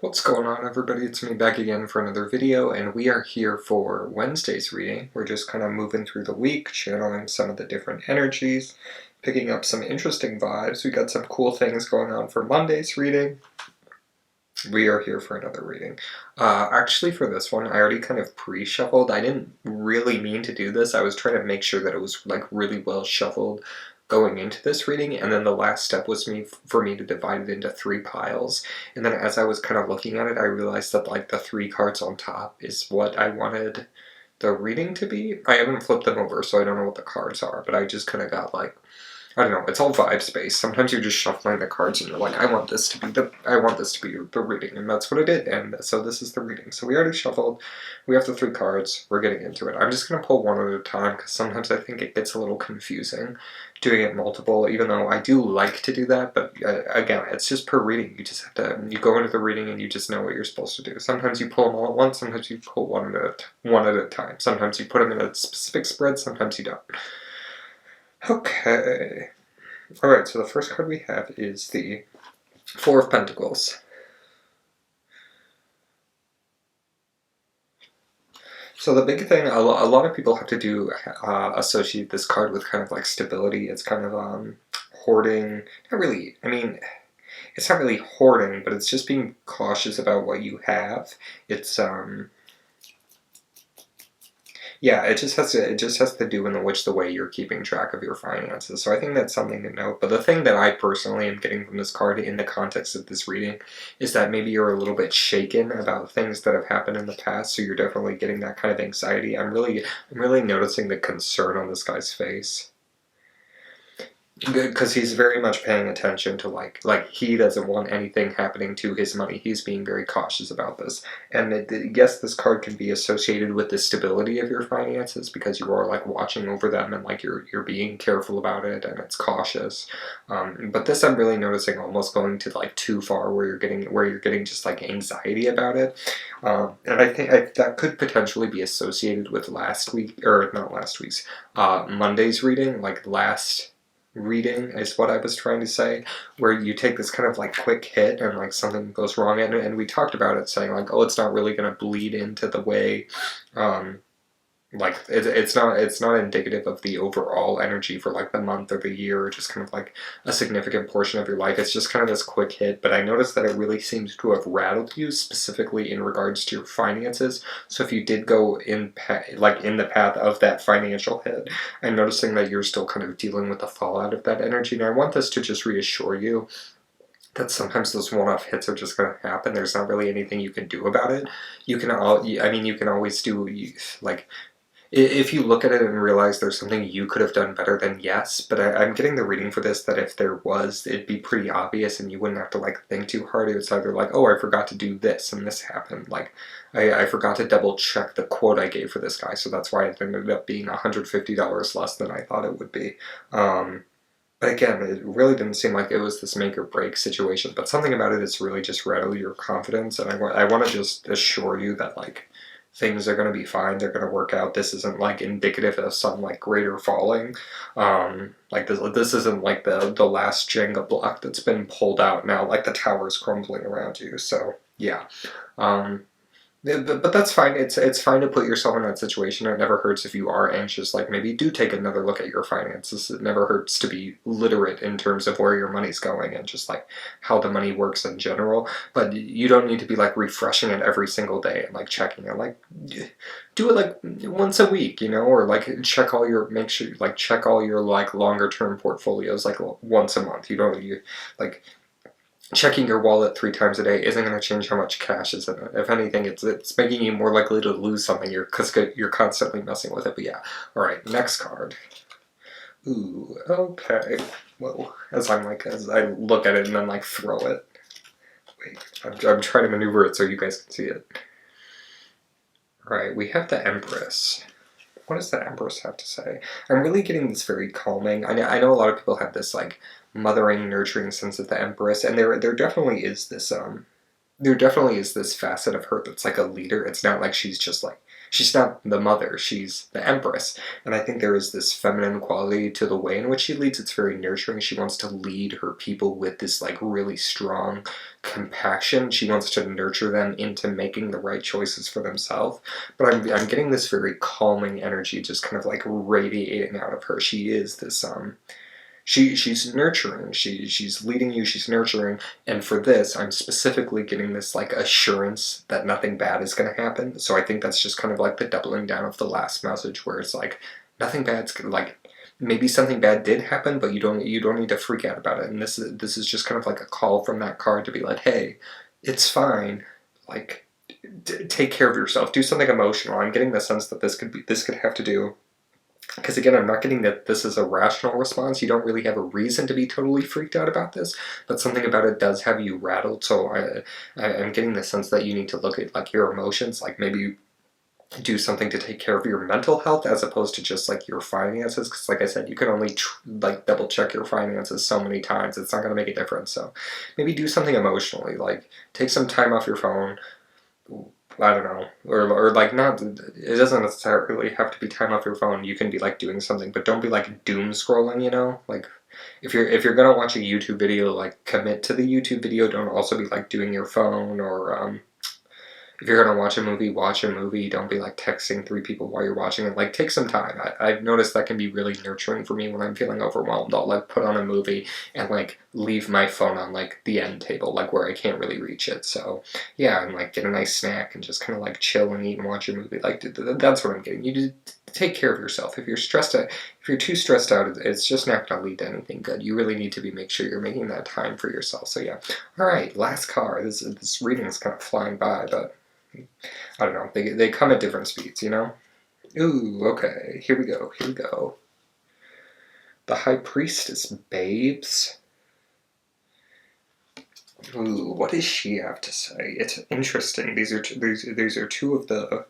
What's going on, everybody? It's me back again for another video, and we are here for Wednesday's reading. We're just kind of moving through the week, channeling some of the different energies, picking up some interesting vibes. We got some cool things going on for Monday's reading. We are here for another reading. Actually, for this one, I already kind of pre-shuffled. I didn't really mean to do this. I was trying to make sure that it was like really well shuffled going into this reading, and then the last step was for me to divide it into 3 piles. And then as I was kind of looking at it, I realized that like the 3 cards on top is what I wanted the reading to be. I haven't flipped them over, so I don't know what the cards are, but I just kind of got like, I don't know, it's all vibes based. Sometimes you're just shuffling the cards and you're like, I want this to be the reading, and that's what it did, and so this is the reading. So we already shuffled, we have the 3 cards, we're getting into it. I'm just going to pull one at a time, because sometimes I think it gets a little confusing doing it multiple, even though I do like to do that, but again, it's just per reading. You just have to, you go into the reading and you just know what you're supposed to do. Sometimes you pull them all at once, sometimes you pull one at a time. Sometimes you put them in a specific spread, sometimes you don't. Okay. Alright, so the first card we have is the Four of Pentacles. So the big thing, a lot of people have to do, associate this card with kind of like stability. It's kind of hoarding. Not really, I mean, it's not really hoarding, but it's just being cautious about what you have. It's, yeah, it just has to do in the way you're keeping track of your finances. So I think that's something to note. But the thing that I personally am getting from this card in the context of this reading is that maybe you're a little bit shaken about things that have happened in the past. So you're definitely getting that kind of anxiety. I'm really noticing the concern on this guy's face. Because he's very much paying attention to like he doesn't want anything happening to his money. He's being very cautious about this. And yes, this card can be associated with the stability of your finances because you are like watching over them and like you're being careful about it and it's cautious. But this I'm really noticing almost going to like too far where you're getting just like anxiety about it. And I think that could potentially be associated with Monday's reading, like last reading is what I was trying to say, where you take this kind of like quick hit and like something goes wrong, and we talked about it saying like, oh, it's not really going to bleed into the way like it's not indicative of the overall energy for like the month or the year, or just kind of like a significant portion of your life. It's just kind of this quick hit, but I noticed that it really seems to have rattled you specifically in regards to your finances. So if you did go in the path of that financial hit, I'm noticing that you're still kind of dealing with the fallout of that energy. And I want this to just reassure you that sometimes those one-off hits are just going to happen. There's not really anything you can do about it. You can always do like, if you look at it and realize there's something you could have done better, then yes, but I'm getting the reading for this that if there was, it'd be pretty obvious and you wouldn't have to like think too hard. It's either like, oh, I forgot to do this and this happened. Like, I forgot to double check the quote I gave for this guy, so that's why it ended up being $150 less than I thought it would be. But again, it really didn't seem like it was this make or break situation, but something about it is really just rattle your confidence, and I want to just assure you that like, things are going to be fine, they're going to work out. This isn't like indicative of some like greater falling. Like this isn't like the last Jenga block that's been pulled out now, like the tower's crumbling around you. So yeah. But that's fine. It's fine to put yourself in that situation. It never hurts if you are anxious. Like maybe do take another look at your finances. It never hurts to be literate in terms of where your money's going and just like how the money works in general. But you don't need to be like refreshing it every single day and like checking it. Like do it like once a week, you know, or like check all your like longer term portfolios like once a month. You like. Checking your wallet 3 times a day isn't going to change how much cash is in it. If anything, it's making you more likely to lose something because you're constantly messing with it. But yeah. Alright, next card. Ooh, okay. Whoa. As I look at it and then like throw it. Wait, I'm trying to maneuver it so you guys can see it. Alright, we have the Empress. What does the Empress have to say? I'm really getting this very calming. I know a lot of people have this like mothering, nurturing sense of the Empress, and there definitely is this there definitely is this facet of her that's like a leader. It's not like she's just like, she's not the mother, she's the empress. And I think there is this feminine quality to the way in which she leads. It's very nurturing. She wants to lead her people with this like really strong compassion. She wants to nurture them into making the right choices for themselves. But I'm getting this very calming energy just kind of like radiating out of her. She is this she's nurturing, she's leading you, she's nurturing, and for this I'm specifically getting this like assurance that nothing bad is going to happen. So I think that's just kind of like the doubling down of the last message, where it's like nothing bad's like, maybe something bad did happen, but you don't need to freak out about it. And this is just kind of like a call from that card to be like, hey, it's fine, like take care of yourself, do something emotional. I'm getting the sense that this could have to do, because again, I'm not getting that this is a rational response. You don't really have a reason to be totally freaked out about this, but something about it does have you rattled. So I'm getting the sense that you need to look at like your emotions, like maybe do something to take care of your mental health as opposed to just like your finances. Because like I said, you can only like double check your finances so many times. It's not going to make a difference. So maybe do something emotionally, like take some time off your phone. I don't know, or like not. It doesn't necessarily have to be time off your phone. You can be like doing something, but don't be like doom scrolling. You know, like if you're gonna watch a YouTube video, like commit to the YouTube video. Don't also be like doing your phone, or if you're gonna watch a movie. Don't be like texting three people while you're watching it. Like take some time. I've noticed that can be really nurturing for me when I'm feeling overwhelmed. I'll like put on a movie and like leave my phone on like the end table, like where I can't really reach it. So yeah, and like get a nice snack and just kind of like chill and eat and watch a movie. Like that's what I'm getting. You just take care of yourself. If you're stressed out, if you're too stressed out, it's just not gonna lead to anything good. You really need to make sure you're making that time for yourself. So yeah. All right, last card. This reading is kind of flying by, but I don't know. They come at different speeds, you know? Ooh, okay. Here we go. Here we go. The High Priestess, babes. Ooh, what does she have to say? It's interesting. These are two of the.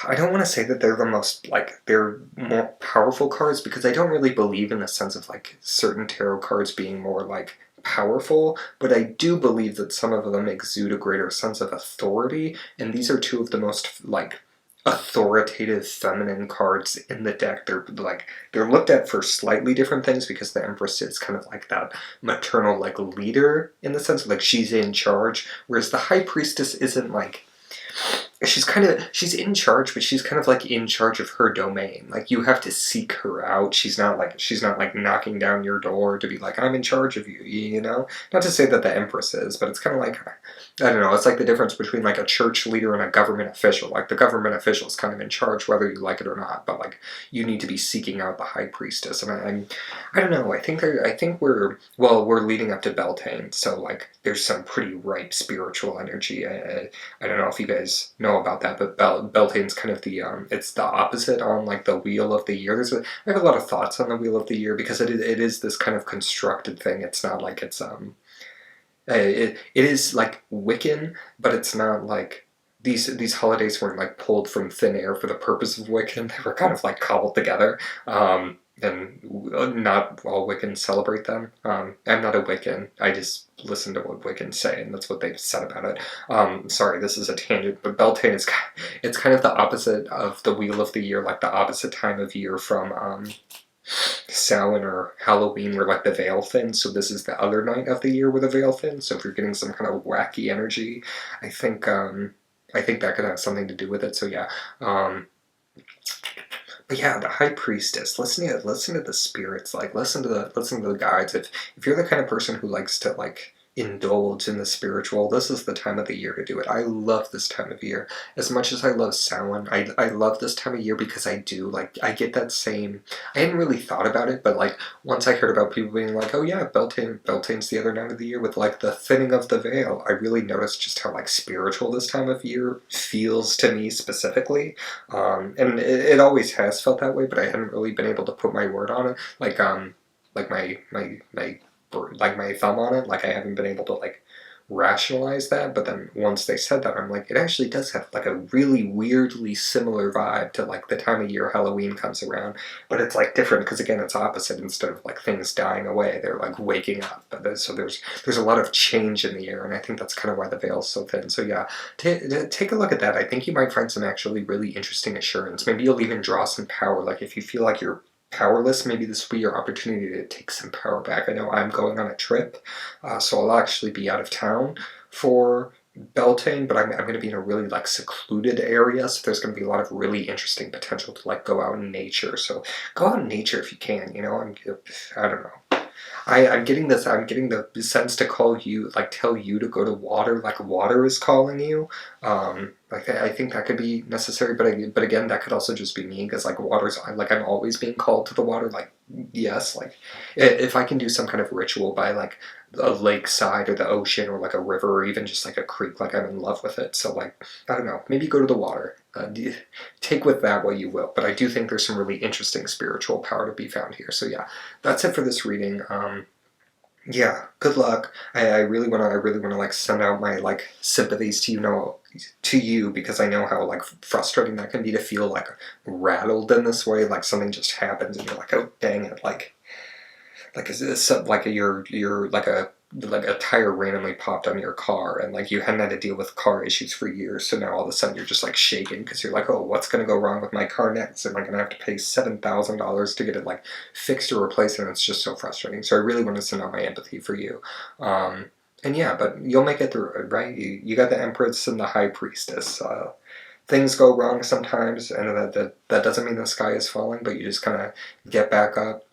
I don't want to say that they're the most, like, they're more powerful cards, because I don't really believe in the sense of, like, certain tarot cards being more, like, powerful, but I do believe that some of them exude a greater sense of authority, and these are two of the most, like, authoritative feminine cards in the deck. They're looked at for slightly different things, because the Empress is kind of like that maternal, like, leader, in the sense of, like, she's in charge, whereas the High Priestess isn't, like, she's in charge, but she's kind of like in charge of her domain. Like you have to seek her out. She's not like knocking down your door to be like, I'm in charge of you, you know? Not to say that the Empress is, but it's kind of like, I don't know, it's like the difference between like a church leader and a government official. Like the government official is kind of in charge whether you like it or not, but like you need to be seeking out the High Priestess. And I don't know, I think we're leading up to Beltane, so like there's some pretty ripe spiritual energy. I don't know if you guys know about that, but Beltane's kind of the it's the opposite on like the Wheel of the Year. I have a lot of thoughts on the Wheel of the Year, because it is this kind of constructed thing. It's not like it's it is like Wiccan, but it's not like these holidays weren't like pulled from thin air for the purpose of Wiccan. They were kind of like cobbled together. And not all Wiccans celebrate them. I'm not a Wiccan. I just listen to what Wiccans say, and that's what they've said about it. Sorry, this is a tangent, but Beltane is it's kind of the opposite of the Wheel of the Year, like the opposite time of year from Samhain or Halloween, where like the veil thins. So this is the other night of the year where the veil thins. So if you're getting some kind of wacky energy, I think that could have something to do with it. So yeah. But yeah, the High Priestess. Listen to the spirits. Like listen to the guides. If you're the kind of person who likes to like indulge in the spiritual, this is the time of the year to do it. I love this time of year as much as I love Samhain. I love this time of year because I get that same. I hadn't really thought about it, but like once I heard about people being like, oh yeah, Beltane's the other night of the year with like the thinning of the veil, I really noticed just how like spiritual this time of year feels to me specifically. And it always has felt that way, but I hadn't really been able to put my word on it. Like my thumb on it. Like I haven't been able to like rationalize that, but then once they said that, I'm like, it actually does have like a really weirdly similar vibe to like the time of year Halloween comes around, but it's like different because again it's opposite. Instead of like things dying away, they're like waking up. But so there's a lot of change in the air, and I think that's kind of why the veil's so thin. So yeah, take a look at that. I think you might find some actually really interesting assurance. Maybe you'll even draw some power. Like if you feel like you're powerless, maybe this will be your opportunity to take some power back. I know I'm going on a trip, so I'll actually be out of town for Beltane, but I'm going to be in a really like secluded area, so there's going to be a lot of really interesting potential to like go out in nature. So go out in nature if you can. You know, I don't know. I'm getting this. I'm getting the sense to call you, like tell you to go to water, like water is calling you. Like I think that could be necessary, but again, that could also just be me because like water's like I'm always being called to the water. Like yes, like if I can do some kind of ritual by like a lakeside or the ocean or like a river or even just like a creek, like I'm in love with it. So like I don't know, maybe go to the water. Take with that what you will, but I do think there's some really interesting spiritual power to be found here. So yeah, that's it for this reading. Yeah, good luck. I really wanna like send out my like sympathies to to you because I know how like frustrating that can be to feel like rattled in this way. Like something just happens and you're like, oh dang it, like is this like you're like a tire randomly popped on your car and like you hadn't had to deal with car issues for years, so now all of a sudden you're just like shaking because you're like, oh, what's going to go wrong with my car next? Am I going to have to pay $7,000 to get it like fixed or replaced? And it's just so frustrating. So I really want to send out my empathy for you. And yeah, but you'll make it through it, right? You got the Empress and the High Priestess. Things go wrong sometimes, and that doesn't mean the sky is falling, but you just kind of get back up,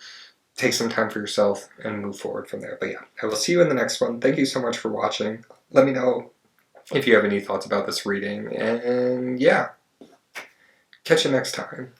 take some time for yourself, and move forward from there. But yeah, I will see you in the next one. Thank you so much for watching. Let me know if you have any thoughts about this reading, and yeah, catch you next time.